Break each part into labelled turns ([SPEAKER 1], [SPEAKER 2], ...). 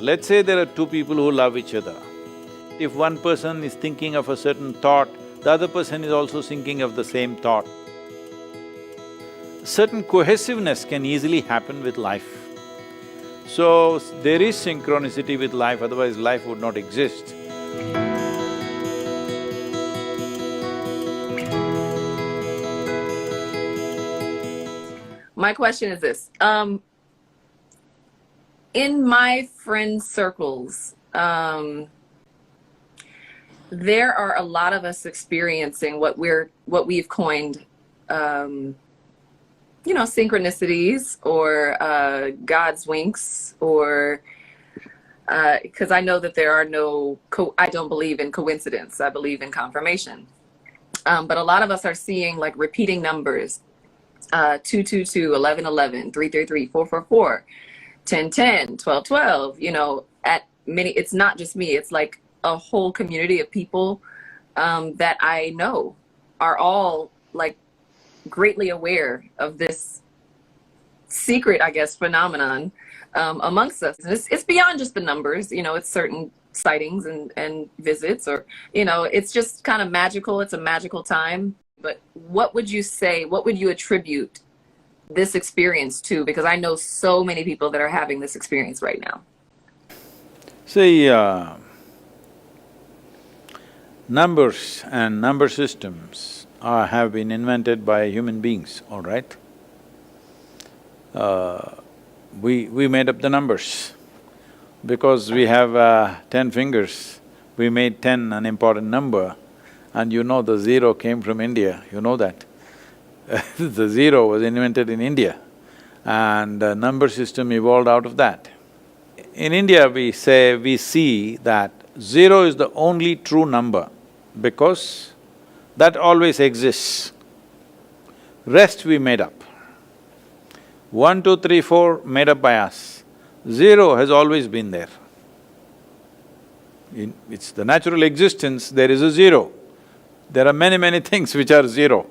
[SPEAKER 1] Let's say there are two people who love each other. If one person is thinking of a certain thought, the other person is also thinking of the same thought. Certain cohesiveness can easily happen with life. So, there is synchronicity with life, otherwise life would not exist.
[SPEAKER 2] My question is this, in my friend circles, there are a lot of us experiencing what we've coined, synchronicities or God's winks, or because I know that there are I don't believe in coincidence, I believe in confirmation. But a lot of us are seeing like repeating numbers, 222, 1111, 333, 444, 1010, 1212, at many, it's not just me, it's like a whole community of people that I know are all like greatly aware of this secret, I guess, phenomenon amongst us. And it's beyond just the numbers, it's certain sightings and visits, or, it's just kind of magical. It's a magical time. But what would you say, what would you attribute this experience to? Because I know so many people that are having this experience right now.
[SPEAKER 1] See, numbers and number systems have been invented by human beings, all right? We made up the numbers. Because we have 10 fingers, we made 10 an important number, and the zero came from India, you know that. The zero was invented in India, and the number system evolved out of that. In India, we see that zero is the only true number because that always exists. Rest we made up. 1, 2, 3, 4 made up by us. Zero has always been there. It's the natural existence, there is a zero. There are many things which are zero.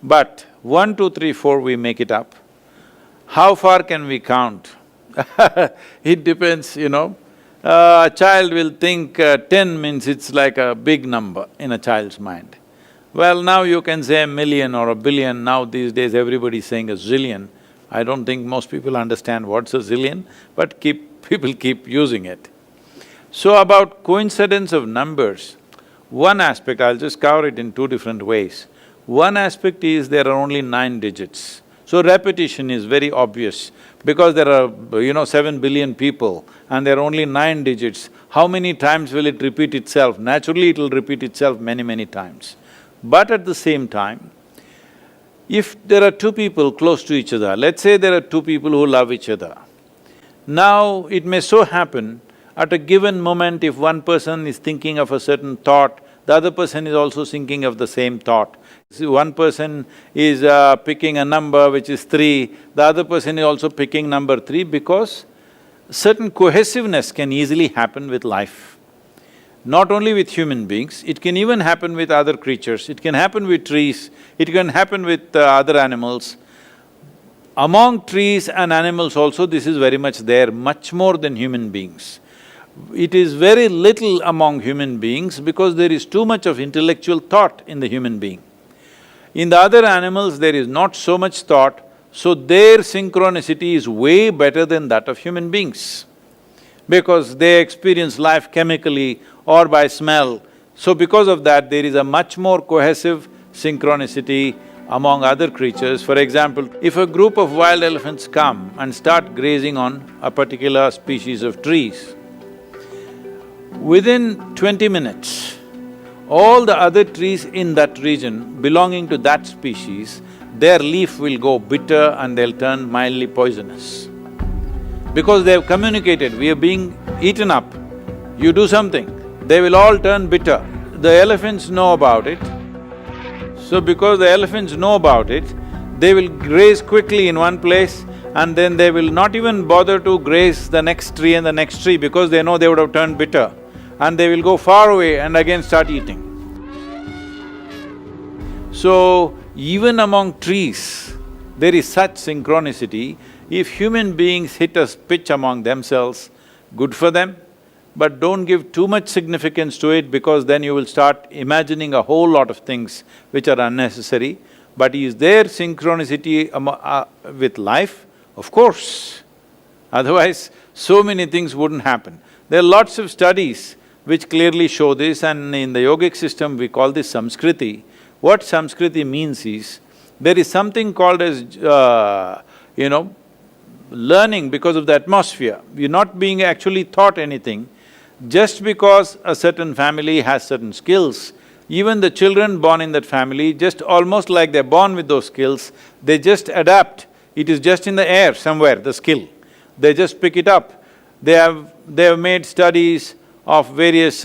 [SPEAKER 1] But 1, 2, 3, 4 we make it up. How far can we count? It depends, A child will think 10 means it's like a big number in a child's mind. Well, now you can say a million or a billion, now these days everybody's saying a zillion. I don't think most people understand what's a zillion, but people keep using it. So about coincidence of numbers, one aspect, I'll just cover it in two different ways. One aspect is there are only 9 digits. So repetition is very obvious because there are, 7 billion people and there are only 9 digits. How many times will it repeat itself? Naturally, it'll repeat itself many times. But at the same time, if there are two people close to each other, let's say there are two people who love each other. Now, it may so happen, at a given moment, if one person is thinking of a certain thought, the other person is also thinking of the same thought. See, one person is picking a number which is 3, the other person is also picking number 3 because certain cohesiveness can easily happen with life. Not only with human beings, it can even happen with other creatures, it can happen with trees, it can happen with other animals. Among trees and animals also, this is very much there, much more than human beings. It is very little among human beings because there is too much of intellectual thought in the human being. In the other animals, there is not so much thought, so their synchronicity is way better than that of human beings because they experience life chemically or by smell. So because of that, there is a much more cohesive synchronicity among other creatures. For example, if a group of wild elephants come and start grazing on a particular species of trees, within 20 minutes, all the other trees in that region belonging to that species, their leaf will go bitter and they'll turn mildly poisonous. Because they've communicated, we are being eaten up, you do something, they will all turn bitter. The elephants know about it. So because the elephants know about it, they will graze quickly in one place and then they will not even bother to graze the next tree and the next tree because they know they would have turned bitter. And they will go far away and again start eating. So, even among trees, there is such synchronicity. If human beings hit a pitch among themselves, good for them, but don't give too much significance to it because then you will start imagining a whole lot of things which are unnecessary. But is there synchronicity with life? Of course. Otherwise, so many things wouldn't happen. There are lots of studies which clearly show this, and in the yogic system we call this samskriti. What samskriti means is, there is something called as, learning because of the atmosphere. You're not being actually taught anything. Just because a certain family has certain skills, even the children born in that family, just almost like they're born with those skills, they just adapt. It is just in the air somewhere, the skill. They just pick it up. They have made studies of various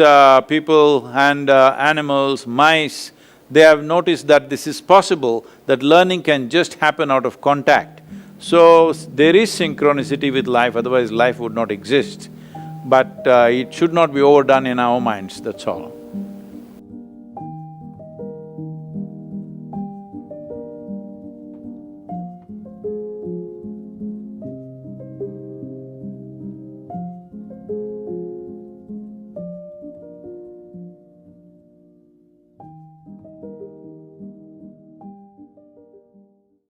[SPEAKER 1] people and animals, mice. They have noticed that this is possible, that learning can just happen out of contact. So, there is synchronicity with life, otherwise life would not exist. But it should not be overdone in our minds, that's all.